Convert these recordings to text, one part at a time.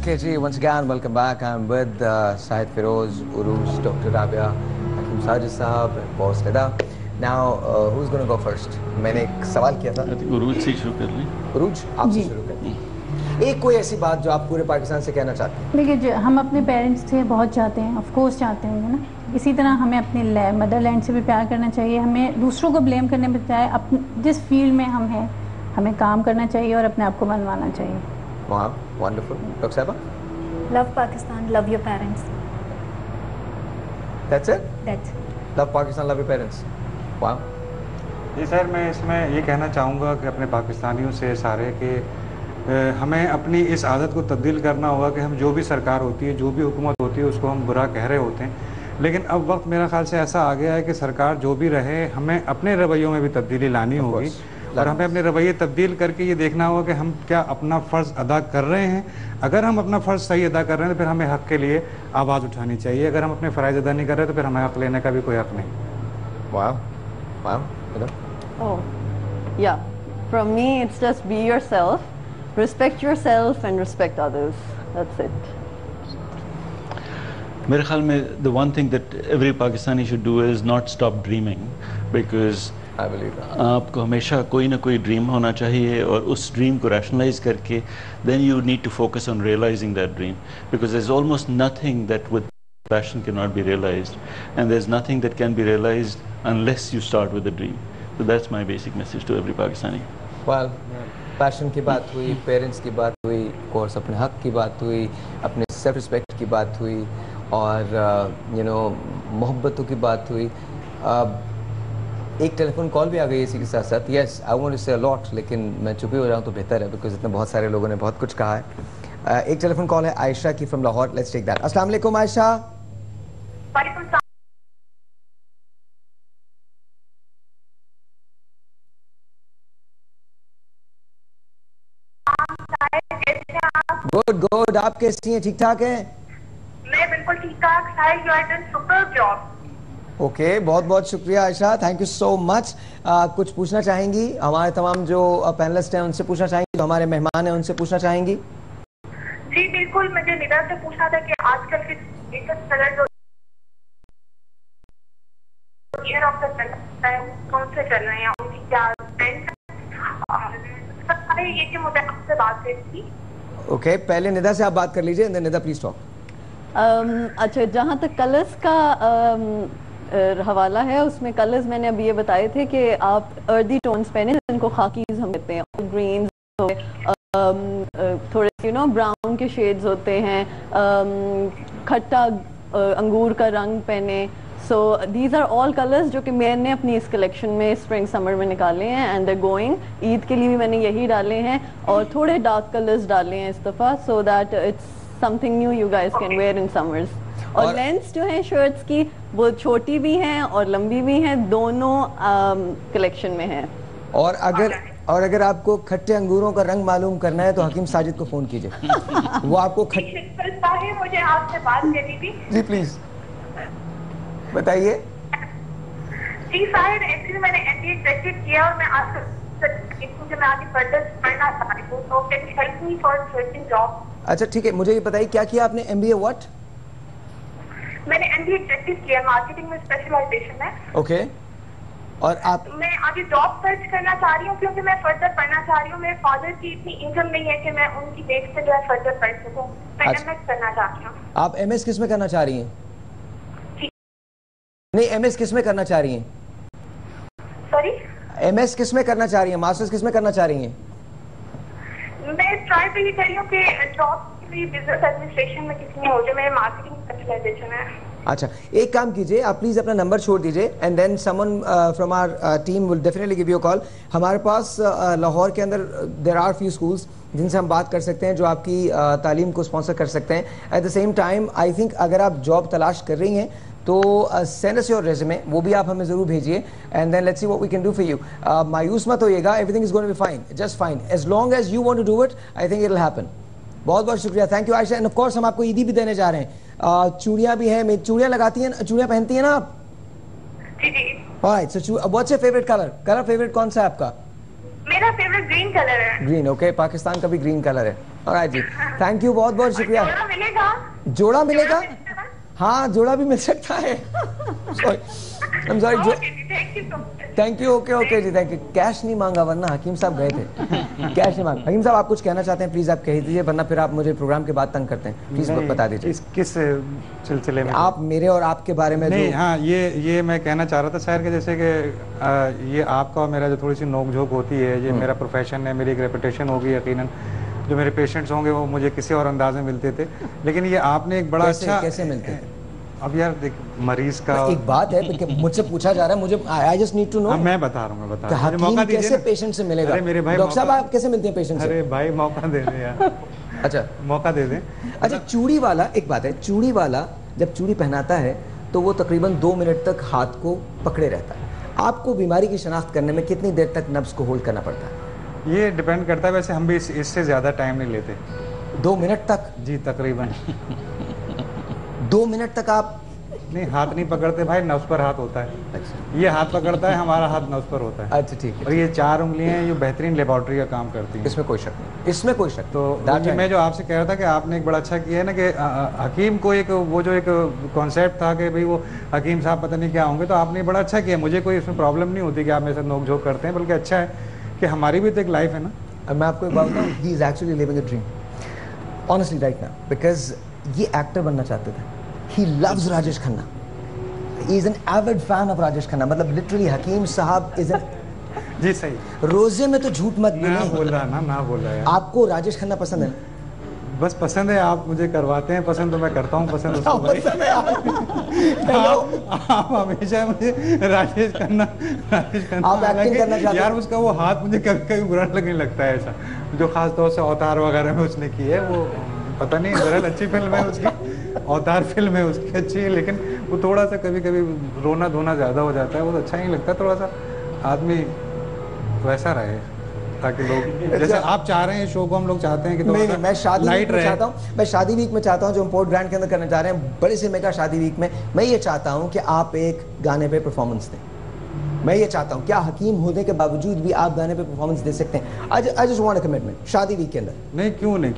Okay, Ji, once again, welcome back. I'm with Syed Feroz, Uruj, Dr. Rabia, Hakim Sajid Sahab, and boss Nida. Now, who's going to go first? मैंने एक सवाल किया था। उरूज से शुरू कर लें। उरूज, आपसे शुरू करें। एक कोई ऐसी बात जो आप पूरे पाकिस्तान से कहना चाहते हैं? देखिए, हम अपने पेरेंट्स से बहुत चाहते हैं, ऑफ कोर्स चाहते हैं ना। इसी तरह हमें अपने मदरलैंड से भी प्यार करना चाहिए। हमें दूसरों को ब्लेम करने में बजाय जिस फील्ड में हम हैं, हमें काम करना चाहिए और अपने आप को मनवाना चाहिए। वाह, वंडरफुल। डॉक्टर साहबा? Love Pakistan, love your parents. That's it? That's it. Love Pakistan, love your parents. वाह। जी सर, मैं इसमें ये कहना चाहूँगा कि अपने पाकिस्तानियों से सारे कि हमें अपनी इस आदत को तब्दील करना होगा कि हम जो भी सरकार होती है, जो भी हुकूमत होती है, उसको हम बुरा कह रहे होते हैं। लेकिन अब वक्त मेरा ख्याल से ऐसा आ गया है कि सरकार जो भी रहे, हमें अपने रवैयों में भी तब्दीली लानी होगी और हमें अपने रवैये तब्दील करके ये देखना होगा कि हम क्या अपना फ़र्ज़ अदा कर रहे हैं। अगर हम अपना फ़र्ज़ सही अदा कर रहे हैं तो फिर हमें हक़ के लिए आवाज़ उठानी चाहिए। अगर हम अपने फ़राइज़ अदा नहीं कर रहे तो फिर हमें हक़ लेने का भी कोई हक़ नहीं। वाह, वाह। Oh, yeah. From me, it's just be yourself, respect yourself, and respect others. That's it. मेरे ख्याल में the one thing that every Pakistani should do is not stop dreaming, because I believe that. आपको हमेशा कोई ना कोई dream होना चाहिए और उस ड्रीम को रैशनलाइज करके then you need to focus on realizing that dream, because there's almost nothing that with passion cannot be realized, and there's nothing that can be realized unless you start with a dream. So that's my basic message to every Pakistani. Well, passion की बात हुई, parents की बात हुई, course अपने हक की बात हुई, अपने सेल्फ रिस्पेक्ट की बात हुई और मोहब्बतों की बात हुई। एक टेलीफोन कॉल भी आ गई इसी के साथ साथ। यस, आई वांट टू से अ लॉट, लेकिन मैं चुप ही हो जाऊँ तो बेहतर है, बिकॉज इतने बहुत सारे लोगों ने बहुत कुछ कहा है। एक टेलीफोन कॉल है आयशा की from Lahore. Let's take that. अस्सलाम वालेकुम आयशा। गुड गुड, आप कैसी हैं? ठीक ठाक हैं? मैं बिल्कुल ठीक ठाक। Sahil, you are doing superb job. Okay, बहुत बहुत शुक्रिया Ayesha, thank you so much. कुछ पूछना चाहेंगी? हमारे तमाम जो पैनलिस्ट हैं उनसे पूछना चाहेंगी, जो हमारे मेहमान हैं उनसे पूछना चाहेंगी? जी बिल्कुल, मुझे निदा से पूछना था कि आजकल के लेटेस्ट कलर जो ईयर ऑफ द है कौन से चल रहे हैं, उनकी क्या ट्रेंड है, ये कि मुझे आपसे बात करनी थी। ओके, पहले निदा से आप बात कर लीजिए, निदा प्लीज टॉक। अच्छा, जहाँ तक कलर्स का हवाला है, उसमें कलर्स मैंने अभी ये बताए थे कि आप अर्दी टोन्स पहने, जिनको खाकीज हम कहते हैं, ग्रीन थोड़े ब्राउन के शेड्स होते हैं, खट्टा अंगूर का रंग पहने। So these are all colours जो कि मैंने अपनी इस कलेक्शन में स्प्रिंग समर में निकाले हैं, एंड दे गोइंग। ईद के लिए भी मैंने यही डाले हैं और थोड़े डार्क कलर्स डाले हैं इस दफ़ा, so that it's something new you guys can wear in summers. और लेंथ्स जो हैं शर्ट्स की, वो छोटी भी हैं और लंबी भी हैं, दोनों कलेक्शन में हैं। और अगर आपको खट्टे अंगूरों का रंग मालूम करना है तो हकीम साजिद को फोन कीजिए। वो आपको मुझे आपसे बात करनी थी। जी प्लीज बताइए। जी साहिर, एक्चुअली मैंने एमबीए ग्रेजुएट किया और मैं आज मैं आगे फर्दर पढ़ना चाह रही हूँ, तो can you help me for searching job? अच्छा ठीक है, मुझे ये बताइए क्या किया आपने? MBA what? मैंने एमबीए ग्रेजुएट किया, मार्केटिंग में स्पेशलाइजेशन है। ओके, और आप? मैं आगे जॉब सर्च करना चाह रही हूँ क्योंकि मैं फर्दर पढ़ना चाह रही हूँ। मेरे फादर की इतनी इनकम नहीं है कि मैं उनकी बेस पे जो है फर्दर पढ़ सकूँ। मैं एमएस करना चाहती हूँ। आप एमएस किस में करना चाह रही हैं? नहीं, एमएस किस में करना चाह रही हैं? सॉरी, एमएस किस में करना चाह रही हैं? मास्टर्स किस में करना चाह रही हैं? मैं ट्राई तो ये कर रही हूँ कि जॉब बिजनेस एडमिनिस्ट्रेशन में किसी में हो जाए। मेरे मार्केटिंग स्पेशलाइजेशन है। अच्छा, एक काम कीजिए, आप प्लीज अपना नंबर छोड़ दीजिए and then someone from our team will definitely give you a call. हमारे पास लाहौर के अंदर देयर आर फ्यू स्कूल्स जिनसे हम बात कर सकते हैं, जो आपकी तालीम को स्पॉन्सर कर सकते हैं। At the same time I think अगर आप जॉब तलाश कर रही हैं तो सेंड अस योर रेज्यूमे, वो भी आप हमें जरूर भेजिए and then let's see what we can do for you. मायूस मत होइएगा, everything is going to be fine, just fine, as long as you want to do it, I think it will happen. बहुत बहुत शुक्रिया, thank you Ayesha. And of course हम आपको ईदी भी देने जा रहे हैं। चूड़ियां भी हैं, चूड़ियां लगाती हैं, चूड़ियां पहनती हैं ना आप? जी जी। Alright, so what's your favourite colour favourite कौन सा है आपका? मेरा फेवरेट ग्रीन कलर है। ग्रीन, ओके, पाकिस्तान का भी ग्रीन कलर है। ऑलराइट जी, थैंक यू, बहुत बहुत शुक्रिया। जोड़ा मिलेगा? जोड़ा मिलेगा? हाँ, जोड़ा भी मिल सकता है। Sorry, I am sorry. Thank you so much. Thank you, okay जी, थैंक यू। कैश नहीं मांगा, वरना हकीम साहब गए थे। कैश नहीं मांगा। हकीम साहब, आप कुछ कहना चाहते हैं, प्लीज आप कह दीजिए, वरना फिर आप मुझे प्रोग्राम के बाद तंग करते हैं। प्लीज बता दीजिए। किस सिलसिले में? आप मेरे और आपके बारे में। नहीं, हाँ, ये मैं कहना चाह रहा था शायर के, जैसे कि ये आपका और मेरा जो थोड़ी सी नोक-झोंक होती है, ये मेरा प्रोफेशन है, मेरी एक रेपुटेशन होगी यकीनन। जो मेरे पेशेंट्स होंगे वो मुझे किसी और अंदाज में मिलते थे, लेकिन ये आपने एक बड़ा अच्छा। कैसे मिलते थे? अब यार देख, मरीज का एक बात है कि मुझसे पूछा जा रहा है, मुझे I just need to know. मैं बता रहा हूँ, हकीम कैसे पेशेंट से मिलेगा? अरे मेरे भाई, डॉक्टर साहब आप कैसे मिलते हैं पेशेंट से? अरे भाई, मौका दे दे यार। अच्छा, मौका दे दे। अच्छा, चूड़ी वाला, एक बात है, चूड़ी वाला जब चूड़ी पहनाता है तो वो तकरीबन 2 मिनट तक हाथ को पकड़े रहता है। आपको बीमारी की शनाख्त करने में कितनी देर तक नब्ज को होल्ड करना पड़ता है? ये डिपेंड करता है, वैसे हम भी इससे ज्यादा टाइम नहीं लेते। 2 मिनट तक? जी, तकरीबन 2 मिनट तक आप नहीं, हाथ नहीं पकड़ते भाई, नब्ज पर हाथ होता है। अच्छा, ये हाथ पकड़ता है, हमारा हाथ नब्ज पर होता है। अच्छा, ठीक है। और ये 4 उंगलियां हैं, ये बेहतरीन लेबोरेटरी का काम करती हैं। इसमें कोई शक नहीं, इसमें कोई शक। तो मैं जो आपसे कह रहा था कि आपने एक बड़ा अच्छा किया है ना, कि हकीम को एक वो जो एक कॉन्सेप्ट था कि भाई वो हकीम साहब पता नहीं क्या होंगे, तो आपने बड़ा अच्छा किया। मुझे कोई इसमें प्रॉब्लम नहीं होती कि आप मेरे साथ नोक झोंक करते हैं, बल्कि अच्छा है कि हमारी भी तो एक लाइफ है ना। अब मैं आपको एक बात बताऊं, he is actually living a dream honestly right now, because ये एक्टर बनना चाहते थे। He loves Rajesh Khanna, he is an avid fan of Rajesh Khanna, मतलब लिटरली हकीम साहब इज एन। जी सही, रोजे में तो झूठ मत ना बोले। बोल रहा ना बोल रहा है। आपको राजेश खन्ना पसंद है? बस पसंद है, आप मुझे करवाते हैं पसंद, तो मैं करता हूँ पसंद उसको भाई। आप हमेशा मुझे राजेश खन्ना आप एक्टिंग करना चाहते हैं? यार उसका वो हाथ मुझे कभी कभी बुरा लगने लगता है, ऐसा जो खास तौर से अवतार वगैरह में उसने की है, वो पता नहीं, दरअसल अच्छी फिल्म है उसकी, अवतार फिल्म है उसकी अच्छी है, लेकिन वो थोड़ा सा कभी कभी रोना धोना ज़्यादा हो जाता है, वो अच्छा नहीं लगता। थोड़ा सा आदमी वैसा रहे ताकि लोग, जैसे आप चाह रहे हैं शो को, हम लोग चाहते हैं कि नहीं, मैं शादी वीक में चाहता हूँ, मैं शादी वीक में चाहता हूँ जो हम पोर्ट ग्रैंड के अंदर करने जा रहे हैं, बड़े से मेगा शादी वीक में, मैं ये चाहता हूँ कि आप एक गाने पे परफॉर्मेंस दें। मैं ये चाहता हूँ, क्या हकीम होने के बावजूद भी आप गाने पे परफॉर्मेंस दे सकते हैं? I just want a commitment शादी वीक के अंदर। नहीं, क्यों नहीं,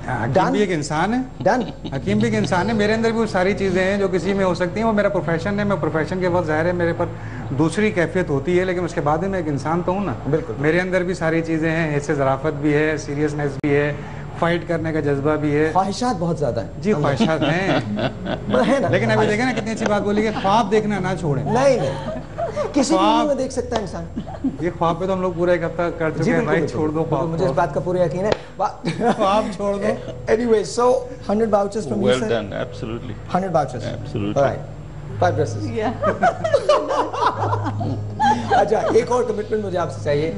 हकीम भी एक इंसान है। डन। हकीम भी एक इंसान है, मेरे अंदर भी वो सारी चीज़ें हैं जो किसी में हो सकती हैं, वो मेरा प्रोफेशन है, मैं प्रोफेशन के वक्त ज़ाहिर है मेरे पर दूसरी कैफियत होती है, लेकिन उसके बाद भी मैं एक इंसान तो हूँ ना। बिल्कुल, मेरे अंदर भी सारी चीज़ें हैं, इससे ज़राफ़त भी है, सीरियसनेस भी है, फाइट करने का जज्बा भी है, ख्वाहिशात बहुत ज्यादा है। जी ख्वाहिशात हैं, है ना? लेकिन अभी देखें ना कितनी अच्छी बात बोली कि ख्वाब देखना ना छोड़ें। नहीं, किसी भी में देख सकता है इंसान। ये ख्वाब पे तो हम लोग पूरा एक हफ्ता कर चुके हैं भाई, छोड़ दो ख्वाब, मुझे इस बात का पूरा यकीन है। ख्वाब छोड़ दो। Anyway, so 100 vouchers from you, Well sir. done, absolutely. 100 vouchers. Absolutely. All right. 5 dresses. अच्छा, एक और कमिटमेंट मुझे आपसे चाहिए।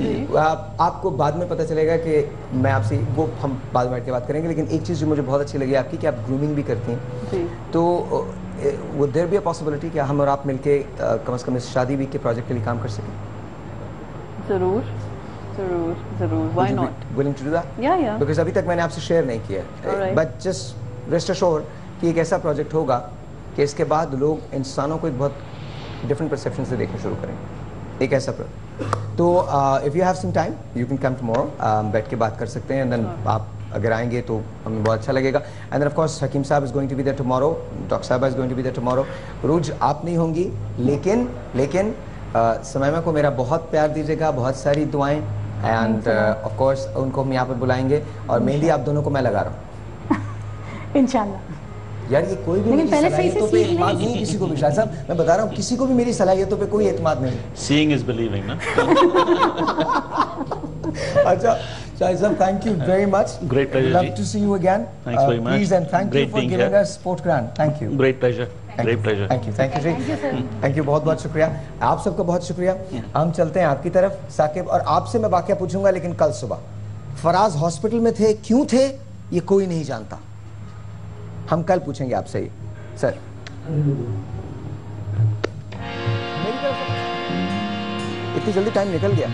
आपको बाद में पता चलेगा कि मैं आपसे, वो हम बाद में बैठ के बात करेंगे, लेकिन एक चीज़ जो मुझे बहुत अच्छी लगी आपकी, कि आप ग्रूमिंग भी करती हैं। जी। तो would there be a possibility कि हम और आप मिलके कम से कम इस शादी वीक के प्रोजेक्ट के लिए काम कर सकें? जरूर जरूर जरूर, why not? Willing to do that? Yeah. Because अभी तक मैंने आपसे शेयर नहीं किया है, Alright. but just rest assured कि एक ऐसा प्रोजेक्ट होगा कि इसके बाद लोग इंसानों को एक बहुत डिफरेंट परसेप्शन से देखना शुरू करेंगे। एक ऐसा तो if you have some time you can come tomorrow, बैठ के बात कर सकते हैं, एंड देन आप अगर आएंगे तो हमें बहुत अच्छा लगेगा। एंड देन ऑफ कोर्स हकीम साहब is going to be there tomorrow, doctor साहब is going to be there tomorrow. रूज आप नहीं होंगी, लेकिन समयमा को मेरा बहुत प्यार दीजिएगा, बहुत सारी दुआएं, एंड ऑफ कोर्स उनको हम यहाँ पर बुलाएंगे, और मेहंदी आप दोनों को मैं लगा रहा हूँ इंशाल्लाह। यार ये कोई भी मेरी सलाहियतों पे एतमाद नहीं, किसी को भी शायद साहब मैं बता रहा हूँ, किसी को भी मेरी सलाहियतों पे कोई एतमाद नहीं। Seeing is believing, ना? अच्छा शाहिद साहब, thank you very much. Great pleasure, Love जी। to see you again. Thanks very much. Please and thank you Great for being giving here. us Sport Grand. Thank you. Great pleasure. Great pleasure. Thank you जी। Thank you, बहुत बहुत शुक्रिया। आप सबका बहुत शुक्रिया। हम चलते हैं आपकी तरफ साकिब, और आपसे मैं वाकया पूछूंगा, लेकिन कल सुबह फराज हॉस्पिटल में थे, क्यों थे ये कोई नहीं जानता, हम कल पूछेंगे आपसे ही। सर मेरी तरफ से इतनी जल्दी टाइम निकल गया।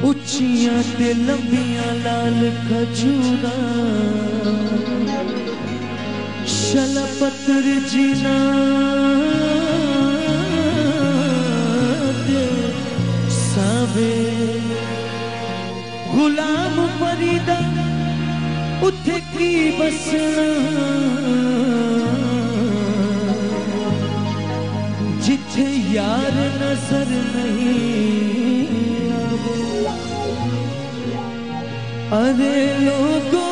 उच्चियां ते लंबियां लाल खजूरा शलपत्र जीना दे सावे गुलाम फरीदा उथे की बसना जिथे यार नजर नहीं आवे। अरे लोगों